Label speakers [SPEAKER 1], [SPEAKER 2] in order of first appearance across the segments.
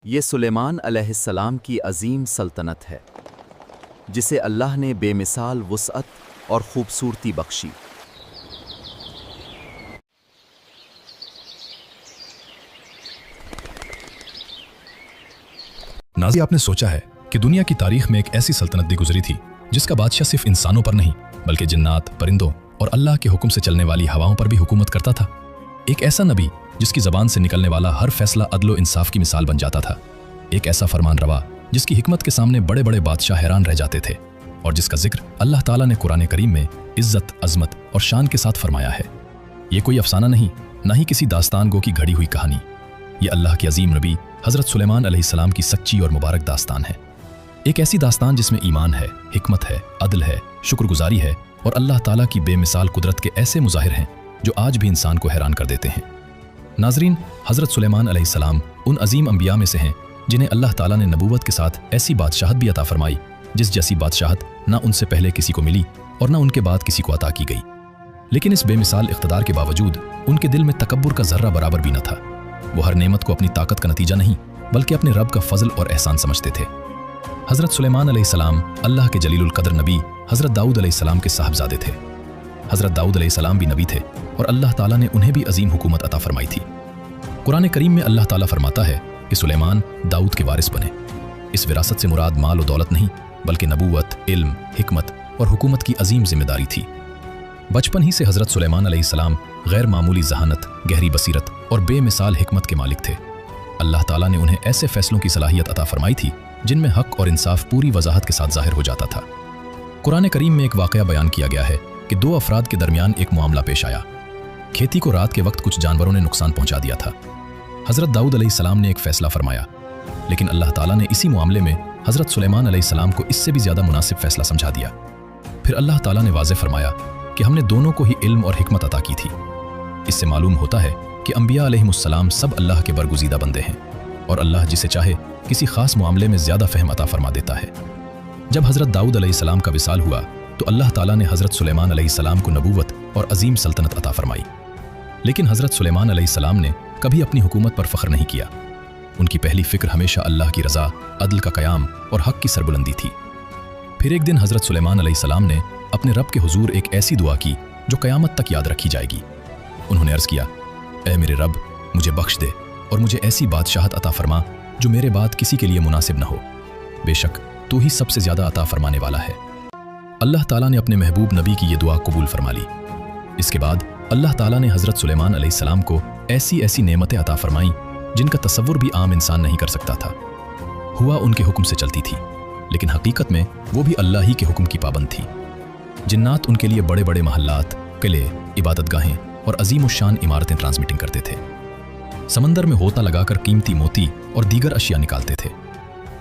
[SPEAKER 1] یہ سلیمان علیہ السلام کی عظیم سلطنت ہے جسے اللہ نے بے مثال وسعت اور خوبصورتی بخشی۔
[SPEAKER 2] ناظرین، آپ نے سوچا ہے کہ دنیا کی تاریخ میں ایک ایسی سلطنت بھی گزری تھی جس کا بادشاہ صرف انسانوں پر نہیں بلکہ جنات، پرندوں اور اللہ کے حکم سے چلنے والی ہواؤں پر بھی حکومت کرتا تھا۔ ایک ایسا نبی جس کی زبان سے نکلنے والا ہر فیصلہ عدل و انصاف کی مثال بن جاتا تھا۔ ایک ایسا فرمان روا جس کی حکمت کے سامنے بڑے بڑے بادشاہ حیران رہ جاتے تھے اور جس کا ذکر اللہ تعالیٰ نے قرآن کریم میں عزت، عظمت اور شان کے ساتھ فرمایا ہے۔ یہ کوئی افسانہ نہیں، نہ ہی کسی داستان گو کی گھڑی ہوئی کہانی۔ یہ اللہ کے عظیم نبی حضرت سلیمان علیہ السلام کی سچی اور مبارک داستان ہے۔ ایک ایسی داستان جس میں ایمان ہے، حکمت ہے، عدل ہے، شکر گزاری ہے اور اللہ تعالیٰ کی بے مثال قدرت کے ایسے مظاہر ہیں جو آج بھی انسان کو حیران کر دیتے ہیں۔ ناظرین، حضرت سلیمان علیہ السلام ان عظیم انبیاء میں سے ہیں جنہیں اللہ تعالیٰ نے نبوت کے ساتھ ایسی بادشاہت بھی عطا فرمائی جس جیسی بادشاہت نہ ان سے پہلے کسی کو ملی اور نہ ان کے بعد کسی کو عطا کی گئی۔ لیکن اس بے مثال اقتدار کے باوجود ان کے دل میں تکبر کا ذرہ برابر بھی نہ تھا۔ وہ ہر نعمت کو اپنی طاقت کا نتیجہ نہیں بلکہ اپنے رب کا فضل اور احسان سمجھتے تھے۔ حضرت سلیمان علیہ السلام اللہ کے جلیل القدر نبی حضرت داؤد علیہ السلام کے صاحبزادے تھے۔ حضرت داؤد علیہ السلام بھی نبی تھے اور اللہ تعالیٰ نے انہیں بھی عظیم حکومت عطا فرمائی تھی۔ قرآن کریم میں اللہ تعالیٰ فرماتا ہے کہ سلیمان داؤد کے وارث بنے۔ اس وراثت سے مراد مال و دولت نہیں بلکہ نبوت، علم، حکمت اور حکومت کی عظیم ذمہ داری تھی۔ بچپن ہی سے حضرت سلیمان علیہ السلام غیر معمولی ذہانت، گہری بصیرت اور بے مثال حکمت کے مالک تھے۔ اللہ تعالیٰ نے انہیں ایسے فیصلوں کی صلاحیت عطا فرمائی تھی جن میں حق اور انصاف پوری وضاحت کے ساتھ ظاہر ہو جاتا تھا۔ قرآن کریم میں ایک واقعہ بیان کیا گیا ہے کہ دو افراد کے درمیان ایک معاملہ پیش آیا۔ کھیتی کو رات کے وقت کچھ جانوروں نے نقصان پہنچا دیا تھا۔ حضرت داؤد علیہ السلام نے ایک فیصلہ فرمایا، لیکن اللہ تعالیٰ نے اسی معاملے میں حضرت سلیمان علیہ السلام کو اس سے بھی زیادہ مناسب فیصلہ سمجھا دیا۔ پھر اللہ تعالیٰ نے واضح فرمایا کہ ہم نے دونوں کو ہی علم اور حکمت عطا کی تھی۔ اس سے معلوم ہوتا ہے کہ انبیاء علیہ السلام سب اللہ کے برگزیدہ بندے ہیں اور اللہ جسے چاہے کسی خاص معاملے میں زیادہ فہم عطا فرما دیتا ہے۔ جب حضرت داؤد علیہ السلام کا وصال ہوا تو اللہ تعالیٰ نے حضرت سلیمان علیہ السلام کو نبوت اور عظیم سلطنت عطا فرمائی۔ لیکن حضرت سلیمان علیہ السلام نے کبھی اپنی حکومت پر فخر نہیں کیا۔ ان کی پہلی فکر ہمیشہ اللہ کی رضا، عدل کا قیام اور حق کی سربلندی تھی۔ پھر ایک دن حضرت سلیمان علیہ السلام نے اپنے رب کے حضور ایک ایسی دعا کی جو قیامت تک یاد رکھی جائے گی۔ انہوں نے عرض کیا، اے میرے رب، مجھے بخش دے اور مجھے ایسی بادشاہت عطا فرما جو میرے بعد کسی کے لیے مناسب نہ ہو۔ بے شک تو ہی سب سے زیادہ عطا فرمانے والا ہے۔ اللہ تعالیٰ نے اپنے محبوب نبی کی یہ دعا قبول فرما لی۔ اس کے بعد اللہ تعالیٰ نے حضرت سلیمان علیہ السلام کو ایسی نعمتیں عطا فرمائیں جن کا تصور بھی عام انسان نہیں کر سکتا تھا۔ ہوا ان کے حکم سے چلتی تھی، لیکن حقیقت میں وہ بھی اللہ ہی کے حکم کی پابند تھی۔ جنات ان کے لیے بڑے بڑے محلات، قلعے، عبادت گاہیں اور عظیم الشان عمارتیں ٹرانسمیٹنگ کرتے تھے۔ سمندر میں ہوتا لگا کر قیمتی موتی اور دیگر اشیاء نکالتے تھے۔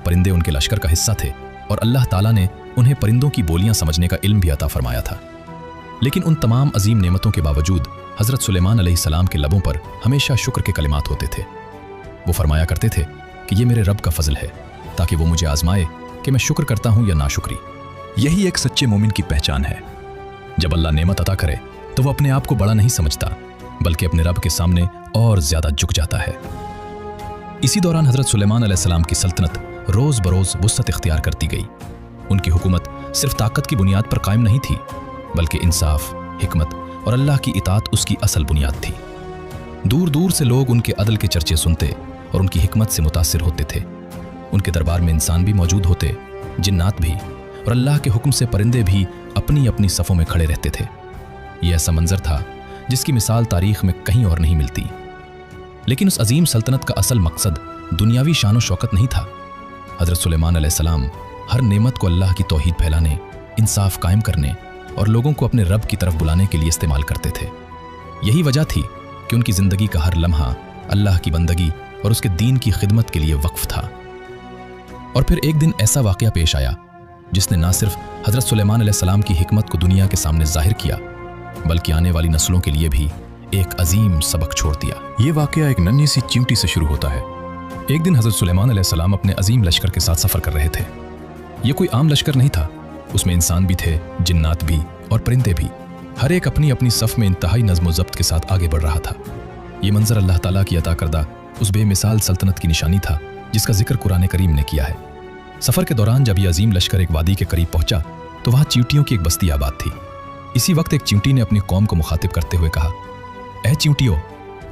[SPEAKER 2] پرندے ان کے لشکر کا حصہ تھے اور اللہ تعالیٰ نے انہیں پرندوں کی بولیاں سمجھنے کا علم بھی عطا فرمایا تھا۔ لیکن ان تمام عظیم نعمتوں کے باوجود حضرت سلیمان علیہ السلام کے لبوں پر ہمیشہ شکر کے کلمات ہوتے تھے۔ وہ فرمایا کرتے تھے کہ یہ میرے رب کا فضل ہے تاکہ وہ مجھے آزمائے کہ میں شکر کرتا ہوں یا ناشکری۔ یہی ایک سچے مومن کی پہچان ہے۔ جب اللہ نعمت عطا کرے تو وہ اپنے آپ کو بڑا نہیں سمجھتا بلکہ اپنے رب کے سامنے اور زیادہ جھک جاتا ہے۔ اسی دوران حضرت سلیمان علیہ السلام کی سلطنت روز بروز وسعت اختیار کرتی گئی۔ ان کی حکومت صرف طاقت کی بنیاد پر قائم نہیں تھی بلکہ انصاف، حکمت اور اللہ کی اطاعت اس کی اصل بنیاد تھی۔ دور دور سے لوگ ان کے عدل کے چرچے سنتے اور ان کی حکمت سے متاثر ہوتے تھے۔ ان کے دربار میں انسان بھی موجود ہوتے، جنات بھی، اور اللہ کے حکم سے پرندے بھی اپنی اپنی صفوں میں کھڑے رہتے تھے۔ یہ ایسا منظر تھا جس کی مثال تاریخ میں کہیں اور نہیں ملتی۔ لیکن اس عظیم سلطنت کا اصل مقصد دنیاوی شان و شوکت نہیں تھا۔ حضرت سلیمان علیہ السلام ہر نعمت کو اللہ کی توحید پھیلانے، انصاف قائم کرنے اور لوگوں کو اپنے رب کی طرف بلانے کے لیے استعمال کرتے تھے۔ یہی وجہ تھی کہ ان کی زندگی کا ہر لمحہ اللہ کی بندگی اور اس کے دین کی خدمت کے لیے وقف تھا۔ اور پھر ایک دن ایسا واقعہ پیش آیا جس نے نہ صرف حضرت سلیمان علیہ السلام کی حکمت کو دنیا کے سامنے ظاہر کیا بلکہ آنے والی نسلوں کے لیے بھی ایک عظیم سبق چھوڑ دیا۔ یہ واقعہ ایک ننھی سی چیونٹی سے شروع ہوتا ہے۔ ایک دن حضرت سلیمان علیہ السلام اپنے عظیم لشکر کے ساتھ سفر کر رہے تھے۔ یہ کوئی عام لشکر نہیں تھا، اس میں انسان بھی تھے، جنات بھی اور پرندے بھی، ہر ایک اپنی اپنی صف میں انتہائی نظم و ضبط کے ساتھ آگے بڑھ رہا تھا۔ یہ منظر اللہ تعالیٰ کی عطا کردہ اس بے مثال سلطنت کی نشانی تھا जिसका जिक्र कुरान करीम ने किया है। सफ़र के दौरान जब यह अजीम लश्कर एक वादी के करीब पहुंचा तो वहाँ चींटियों की एक बस्ती आबाद थी। इसी वक्त एक चींटी ने अपनी कौम को मुखातिब करते हुए कहा, ऐ चींटियों,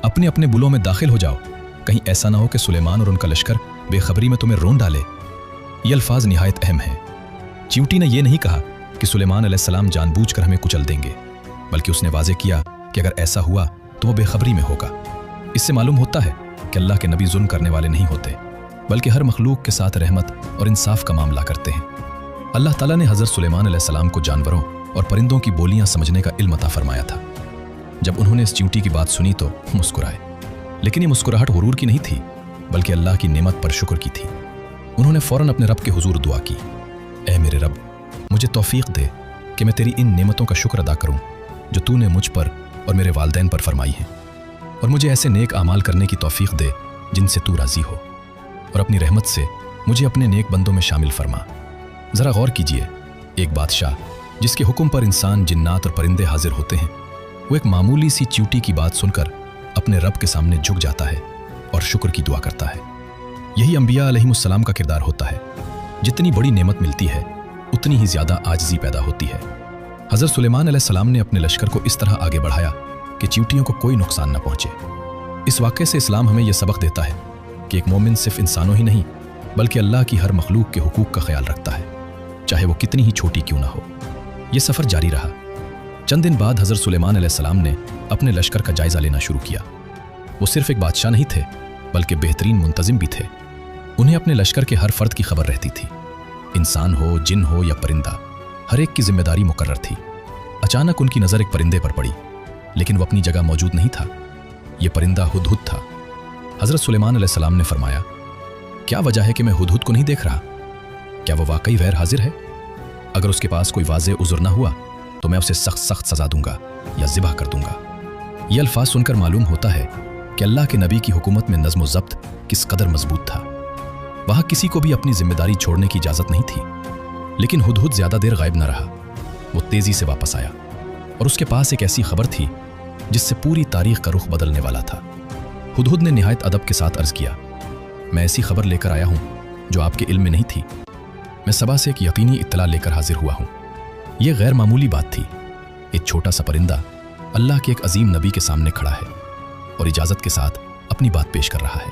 [SPEAKER 2] अपने अपने बुलों में दाखिल हो जाओ, कहीं ऐसा ना हो कि सुलेमान और उनका लश्कर बेखबरी में तुम्हें रोन डाले। ये अल्फाज निहायत अहम हैं। चींटी ने यह नहीं कहा कि सुलेमान अलैहिस्सलाम जानबूझकर हमें कुचल देंगे, बल्कि उसने वाज़ेह किया कि अगर ऐसा हुआ तो वो बेखबरी में होगा। इससे मालूम होता है कि अल्लाह के नबी जुल्म करने वाले नहीं होते, बल्कि हर मखलूक के साथ रहमत और इंसाफ का मामला करते हैं। अल्लाह ताला ने हज़रत सुलेमान अलैहिस्सलाम को जानवरों और परिंदों की बोलियां समझने का इल्म अता फरमाया था। जब उन्होंने इस चींटी की बात सुनी तो मुस्कुराए, लेकिन ये मुस्कुराहट गुरूर की नहीं थी, बल्कि अल्लाह की नेमत पर शुक्र की थी। उन्होंने फ़ौरन अपने रब के हुजूर दुआ की, ऐ मेरे रब, मुझे तौफीक दे कि मैं तेरी इन नेमतों का शुक्र अदा करूं जो तूने मुझ पर और मेरे वालिदैन पर फरमाई हैं, और मुझे ऐसे नेक आमाल करने की तौफीक दे जिनसे तू राज़ी हो, और अपनी रहमत से मुझे अपने नेक बंदों में शामिल फरमा। ज़रा गौर कीजिए, एक बादशाह जिसके हुक्म पर इंसान, जिन्नात और परिंदे हाजिर होते हैं, वो एक मामूली सी चींटी की बात सुनकर अपने रब के सामने झुक जाता है और शुक्र की दुआ करता है। यही अंबिया अलैहिमुस्सलाम का किरदार होता है। जितनी बड़ी नेमत मिलती है उतनी ही ज़्यादा आजिज़ी पैदा होती है। हज़रत सुलेमान अलैहिस्सलाम ने अपने लश्कर को इस तरह आगे बढ़ाया कि चींटियों को कोई नुकसान न पहुंचे। इस वाक़े से इस्लाम हमें यह सबक देता है कि एक मोमिन सिर्फ इंसानों ही नहीं बल्कि अल्लाह की हर मखलूक के हुकूक का ख्याल रखता है, चाहे वो कितनी ही छोटी क्यों ना हो। यह सफ़र जारी रहा। चंद दिन बाद हज़रत सुलेमान अलैहिस्सलाम ने अपने लश्कर का जायज़ा लेना शुरू किया। वो सिर्फ एक बादशाह नहीं थे बल्कि बेहतरीन मुंतज़िम भी थे। उन्हें अपने लश्कर के हर फर्द की खबर रहती थी, इंसान हो, जिन हो या परिंदा, हर एक की जिम्मेदारी मुकर्रर थी। अचानक उनकी नज़र एक परिंदे पर पड़ी, लेकिन वो अपनी जगह मौजूद नहीं था। ये परिंदा हुदहुद था। हज़रत सुलेमान अलैहिस्सलाम ने फरमाया, क्या वजह है कि मैं हुदहुद को नहीं देख रहा? क्या वो वाकई गैर हाजिर है? अगर उसके पास कोई वाज़ेह उज़्र ना हुआ तो मैं उसे सख्त सख्त सज़ा दूंगा या ज़िबह कर दूंगा। ये अल्फाज सुनकर मालूम होता है कि अल्लाह के नबी की हुकूमत में नज़्म व ज़ब्त किस कदर मजबूत था। वहाँ किसी को भी अपनी जिम्मेदारी छोड़ने की इजाज़त नहीं थी। लेकिन हुदहुद ज़्यादा देर गायब न रहा। वो तेज़ी से वापस आया और उसके पास एक ऐसी खबर थी जिससे पूरी तारीख का रुख बदलने वाला था। हुदहुद ने निहायत अदब के साथ अर्ज़ किया, मैं ऐसी खबर लेकर आया हूँ जो आपके इल्म में नहीं थी। मैं सबा से एक यकीनी इत्तला लेकर हाजिर हुआ हूँ। यह गैर मामूली बात थी। एक छोटा सा परिंदा अल्लाह के एक अजीम नबी के सामने खड़ा है और इजाज़त के साथ अपनी बात पेश कर रहा है।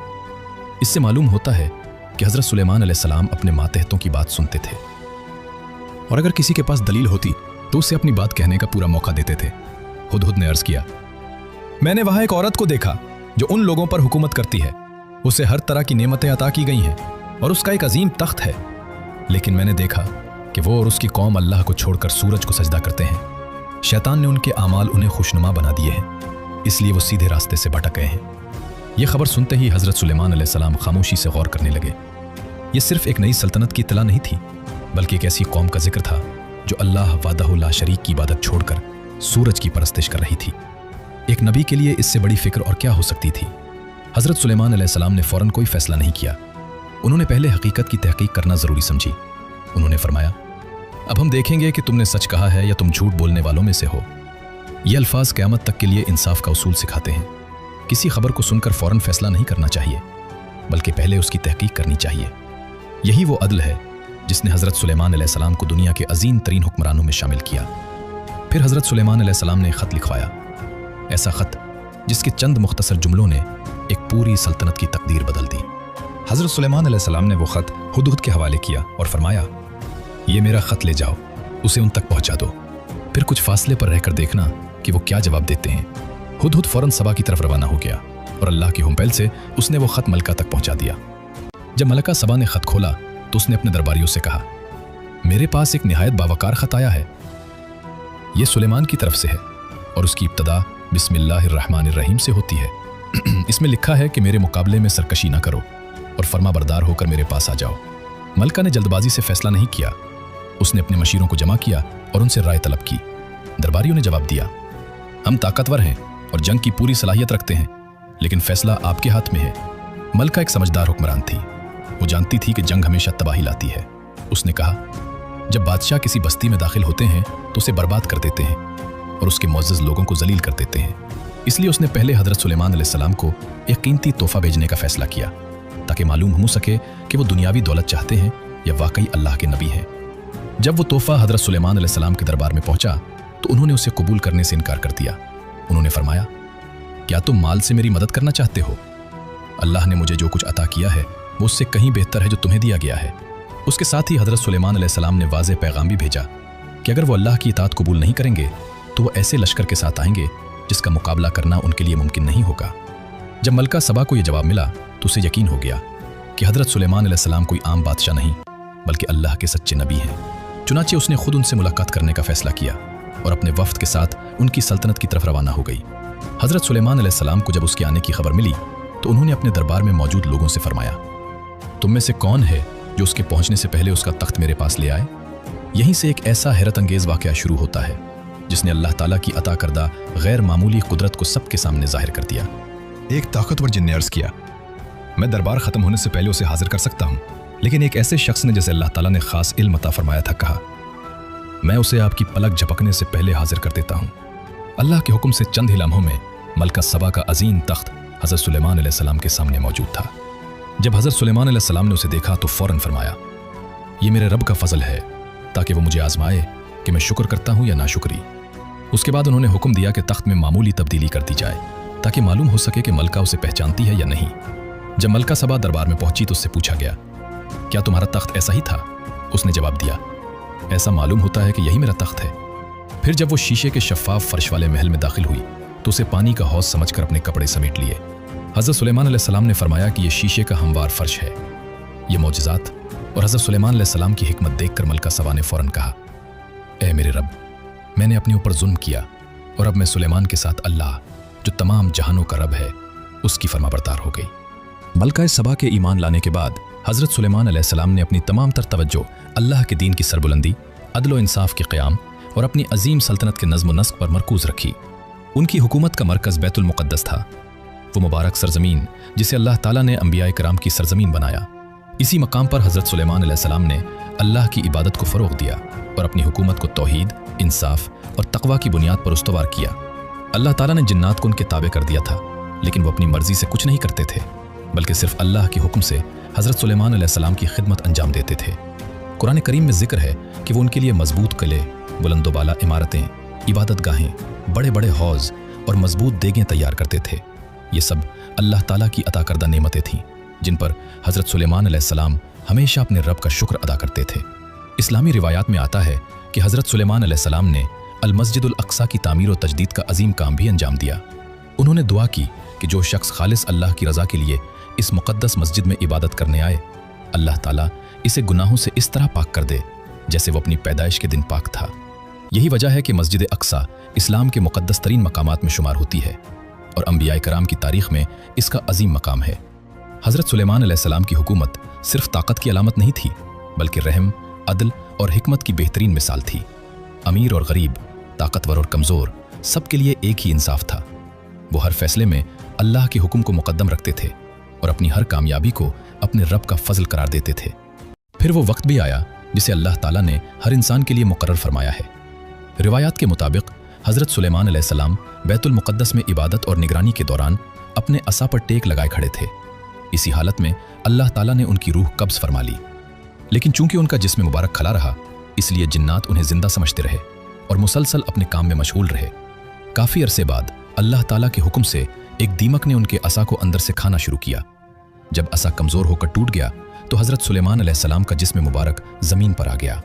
[SPEAKER 2] इससे मालूम होता है कि हज़रत सुलेमान अलैहिस्सलाम अपने मातहतों की बात सुनते थे, और अगर किसी के पास दलील होती तो उसे अपनी बात कहने का पूरा मौका देते थे। हुदहुद ने अर्ज़ किया, मैंने वहाँ एक औरत को देखा जो उन लोगों पर हुकूमत करती है। उसे हर तरह की नेमतें अता की गई हैं और उसका एक अजीम तख्त है, लेकिन मैंने देखा कि वो और उसकी कौम अल्लाह को छोड़कर सूरज को सजदा करते हैं। शैतान ने उनके आमाल उन्हें खुशनुमा बना दिए हैं, इसलिए वो सीधे रास्ते से भटक गए हैं। यह खबर सुनते ही हज़रत सुलेमान अलैहिस्सलाम खामोशी से गौर करने लगे। यह सिर्फ एक नई सल्तनत की इत्तला नहीं थी, बल्कि एक ऐसी कौम का जिक्र था जो अल्लाह वादहु ला शरीक की इबादत छोड़कर सूरज की परस्तिश कर रही थी। एक नबी के लिए इससे बड़ी फिक्र और क्या हो सकती थी। हज़रत सुलेमान अलैहिस्सलाम ने फ़ौरन कोई फ़ैसला नहीं किया। उन्होंने पहले हकीकत की तहकीक करना ज़रूरी समझी। उन्होंने फरमाया, अब हम देखेंगे कि तुमने सच कहा है या तुम झूठ बोलने वालों में से हो। ये अल्फाज क़यामत तक के लिए इंसाफ का उसूल सिखाते हैं। किसी खबर को सुनकर फ़ौरन फ़ैसला नहीं करना चाहिए, बल्कि पहले उसकी तहकीक करनी चाहिए। यही वो अदल है जिसने हज़रत सुलेमान अलैहिस्सलाम को दुनिया के अजीम तरीन हुक्मरानों में शामिल किया। फिर हज़रत सुलेमान अलैहिस्सलाम ने एक ख़त लिखवाया, ऐसा ख़त जिसके चंद मुख्तसर जुमलों ने एक पूरी सल्तनत की तकदीर बदल दी। हज़रत सुलेमान अलैहिस्सलाम ने वो ख़त हुदहुद के हवाले किया और फरमाया, ये मेरा ख़त ले जाओ, उसे उन तक पहुँचा दो। फिर कुछ फासले पर रहकर देखना कि वो क्या जवाब देते हैं। हुदहुद फ़ौरन सबा की तरफ रवाना हो गया और अल्लाह की हुम्पैल से उसने वो ख़त मलका तक पहुँचा दिया। जब मलका सबा ने ख़त खोला तो उसने अपने दरबारियों से कहा, मेरे पास एक निहायत बावकार ख़त आया है। ये सुलेमान की तरफ से है और उसकी इब्तदा बिस्मिल्लाहिर्रहमानिर्रहीम से होती है। इसमें लिखा है कि मेरे मुकाबले में सरकशी ना करो और फर्माबरदार होकर मेरे पास आ जाओ। मलका ने जल्दबाजी से फैसला नहीं किया। उसने अपने मशीरों को जमा किया और उनसे राय तलब की। दरबारियों ने जवाब दिया, हम ताकतवर हैं और जंग की पूरी सलाहियत रखते हैं, लेकिन फैसला आपके हाथ में है। मलका एक समझदार हुक्मरान थी। वो जानती थी कि जंग हमेशा तबाही लाती है। उसने कहा, जब बादशाह किसी बस्ती में दाखिल होते हैं तो उसे बर्बाद कर देते हैं और उसके मुअज़्ज़ज़ लोगों को जलील कर देते हैं। इसलिए उसने पहले हज़रत सुलेमान अलैहिस्सलाम को एक कीमती तोहफा भेजने का फैसला किया। ताकि मालूम हो सके कि वो दुनियावी दौलत चाहते हैं या वाकई अल्लाह के नबी हैं। जब वो तोहफा हज़रत सुलेमान अलैहिस्सलाम के दरबार में पहुंचा तो उन्होंने उसे कबूल करने से इनकार कर दिया। उन्होंने फरमाया, क्या तुम माल से मेरी मदद करना चाहते हो? अल्लाह ने मुझे जो कुछ अता किया है वो उससे कहीं बेहतर है जो तुम्हें दिया गया है। उसके साथ ही हज़रत सुलेमान अलैहिस्सलाम ने वाज़ेह पैगाम भी भेजा कि अगर वो अल्लाह की इताअत कबूल नहीं करेंगे तो वो ऐसे लश्कर के साथ आएंगे जिसका मुकाबला करना उनके लिए मुमकिन नहीं होगा। जब मलका सबा को यह जवाब मिला तो उसे यकीन हो गया कि हज़रत सुलेमान अलैहिस्सलाम कोई आम बादशाह नहीं बल्कि अल्लाह के सच्चे नबी हैं। चुनाचे उसने खुद उनसे मुलाकात करने का फैसला किया और अपने वफ्द के साथ उनकी सल्तनत की तरफ रवाना हो गई। हज़रत सुलेमान अलैहिस्सलाम को जब उसके आने की खबर मिली तो उन्होंने अपने दरबार में मौजूद लोगों से फरमाया, तुम में से कौन है जो उसके पहुंचने से पहले उसका तख्त मेरे पास ले आए? यहीं से एक ऐसा हैरत अंगेज वाक़या शुरू होता है जिसने अल्लाह ताला की अता करदा गैर मामूली कुदरत को सबके सामने जाहिर कर दिया।
[SPEAKER 3] एक ताकतवर जिन ने अर्ज किया, मैं दरबार खत्म होने से पहले उसे हाजिर कर सकता हूँ, लेकिन एक ऐसे शख्स ने जिसे अल्लाह ताला ने खास इल्म अता फरमाया था कहा, मैं उसे आपकी पलक झपकने से पहले हाजिर कर देता हूँ। अल्लाह के हुक्म से चंद ही लम्हों में मलका सबा का अजीम तख्त हज़रत सुलेमान अलैहिस्सलाम के सामने मौजूद था। जब हज़रत सुलेमान अलैहिस्सलाम ने उसे देखा तो फौरन फरमाया, ये मेरे रब का फजल है ताकि वो मुझे आजमाए कि मैं शुक्र करता हूँ या नाशुक्री। उसके बाद उन्होंने हुक्म दिया कि तख्त में मामूली तब्दीली कर दी जाए ताकि मालूम हो सके कि मलका उसे पहचानती है या नहीं। जब मलका सबा दरबार में पहुंची तो उससे पूछा गया, क्या तुम्हारा तख्त ऐसा ही था? उसने जवाब दिया, ऐसा मालूम होता है कि यही मेरा तख्त है। फिर जब वो शीशे के शफ़ाफ फर्श वाले महल में दाखिल हुई तो उसे पानी का हौज समझकर अपने कपड़े समेट लिए। हज़रत सुलेमान अलैहिस्सलाम ने फरमाया कि यह शीशे का हमवार फर्श है। ये मौजज़ात और हज़रत सुलेमान अलैहिस्सलाम की हिकमत देखकर मलका सबा ने फौरन कहा, ऐ मेरे रब, मैंने अपने ऊपर जुल्म किया और अब मैं सुलेमान के साथ अल्लाह जो तमाम जहानों का रब है उसकी फरमाबरदार हो गई। मलका सबा के ईमान लाने के बाद हज़रत सुलेमान अलैहिस्सलाम ने अपनी तमाम तर तवज्जो अल्लाह के दीन की सरबुलंदी, अदल व इंसाफ के क़याम और अपनी अजीम सल्तनत के नज़्म व नस्क पर मरकूज़ रखी। उनकी हुकूमत का मरकज़ बैतुल मुक़द्दस था, वो मुबारक सरज़मीन जिसे अल्लाह ताला ने अंबिया कराम की सरज़मीन बनाया। इसी मकाम पर हज़रत सुलेमान अलैहिस्सलाम ने अल्लाह की इबादत को फ़रोग़ दिया और अपनी हुकूमत को तौहीद, इंसाफ और तक़वा की बुनियाद पर उस्तवार किया। अल्लाह ताला ने जिन्नात को उनके ताबे कर दिया था, लेकिन वो अपनी मर्ज़ी से कुछ नहीं करते थे बल्कि सिर्फ अल्लाह के हुक्म से हज़रत सुलेमान अलैहिस्सलाम की खिदमत अंजाम देते थे। कुरान करीम में ज़िक्र है कि वो उनके लिए मजबूत किले, बुलंदोबाला इमारतें, इबादत गाहें, बड़े बड़े हौज़ और मजबूत देगें तैयार करते थे। ये सब अल्लाह ताला की अता करदा नेमतें थीं जिन पर हज़रत सुलेमान अलैहिस्सलाम हमेशा अपने रब का शुक्र अदा करते थे। इस्लामी रिवायात में आता है कि हज़रत सुलेमान अलैहिस्सलाम ने अल मस्जिदुल अक्सा की तामीर व तजदीद का अजीम काम भी अंजाम दिया। उन्होंने दुआ की कि जो शख्स खालिस अल्लाह की रज़ा के लिए इस मुक़द्दस मस्जिद में इबादत करने आए, अल्लाह ताला इसे गुनाहों से इस तरह पाक कर दे जैसे वो अपनी पैदाइश के दिन पाक था। यही वजह है कि मस्जिद अक्सा इस्लाम के मुक़द्दस तरीन मकामात में शुमार होती है और अंबिया कराम की तारीख़ में इसका अजीम मकाम है। हज़रत सुलेमान अलैहिस्सलाम की हुकूमत सिर्फ ताकत की अलामत नहीं थी बल्कि रहम, अदल और हिकमत की बेहतरीन मिसाल थी। अमीर और गरीब, ताकतवर और कमज़ोर, सब के लिए एक ही इंसाफ था। वो हर फैसले में अल्लाह के हुक्म को मुकद्दम रखते थे और अपनी हर कामयाबी को अपने रब का फजल करार देते थे। फिर वो वक्त भी आया जिसे अल्लाह ताला ने हर इंसान के लिए मुकर्रर फरमाया है। रिवायात के मुताबिक हज़रत सुलेमान अलैहिस्सलाम बैतुल मुक़द्दस में इबादत और निगरानी के दौरान अपने असा पर टेक लगाए खड़े थे। इसी हालत में अल्लाह ताला ने उनकी रूह कब्ज़ फरमा ली, लेकिन चूंकि उनका जिस्म मुबारक खला रहा इसलिए जिन्नात उन्हें जिंदा समझते रहे और मुसलसल अपने काम में मशगूल रहे। काफ़ी अरसे बाद अल्लाह ताला के हुक्म से एक दीमक ने उनके असा को अंदर से खाना शुरू किया। जब असा कमज़ोर होकर टूट गया तो हज़रत सुलेमान अलैहिस्सलाम का जिस्म मुबारक ज़मीन पर आ गया।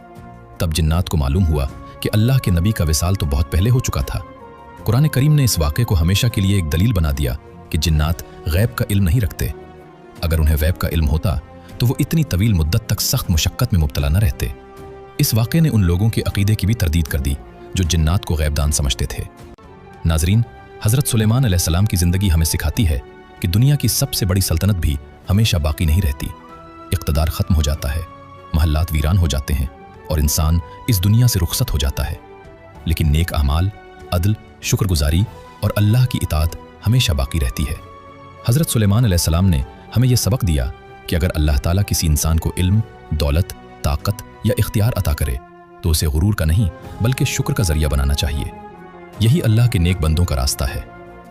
[SPEAKER 3] तब जिन्नात को मालूम हुआ कि अल्लाह के नबी का विसाल तो बहुत पहले हो चुका था। कुरान करीम ने इस वाक़े को हमेशा के लिए एक दलील बना दिया कि जिन्नात गैब का इल्म नहीं रखते। अगर उन्हें गैब का इल्म होता तो वो इतनी तवील मुद्दत तक सख्त मुशक्क़त में मुब्तला न रहते। इस वाक़े ने उन लोगों के अक़ीदे की भी तरदीद कर दी जो जिन्नात को गैबदान समझते थे। नाज़रीन, हज़रत सुलेमान अलैहिस्सलाम की ज़िंदगी हमें सिखाती है कि दुनिया की सबसे बड़ी सल्तनत भी हमेशा बाकी नहीं रहती। इक़्तिदार ख़त्म हो जाता है, महल्लात वीरान हो जाते हैं और इंसान इस दुनिया से रुखसत हो जाता है, लेकिन नेक अमाल, अदल, शुक्रगुजारी और अल्लाह की इताअत हमेशा बाकी रहती है। हज़रत सुलेमान अलैहिस्सलाम ने हमें यह सबक दिया कि अगर अल्लाह ताला किसी इंसान को इल्म, दौलत, ताकत या इख्तियार अता करे तो उसे गुरूर का नहीं बल्कि शुक्र का ज़रिया बनाना चाहिए। यही अल्लाह के नेक बंदों का रास्ता है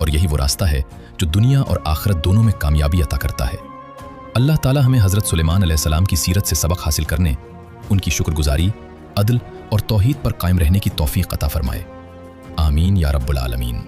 [SPEAKER 3] और यही वो रास्ता है जो दुनिया और आखिरत दोनों में कामयाबी अता करता है।
[SPEAKER 2] اللہ تعالی ہمیں حضرت سلیمان علیہ السلام کی سیرت سے سبق حاصل کرنے، ان کی شکر گزاری، عدل اور توحید پر قائم رہنے کی توفیق عطا فرمائے۔ آمین یا رب العالمین۔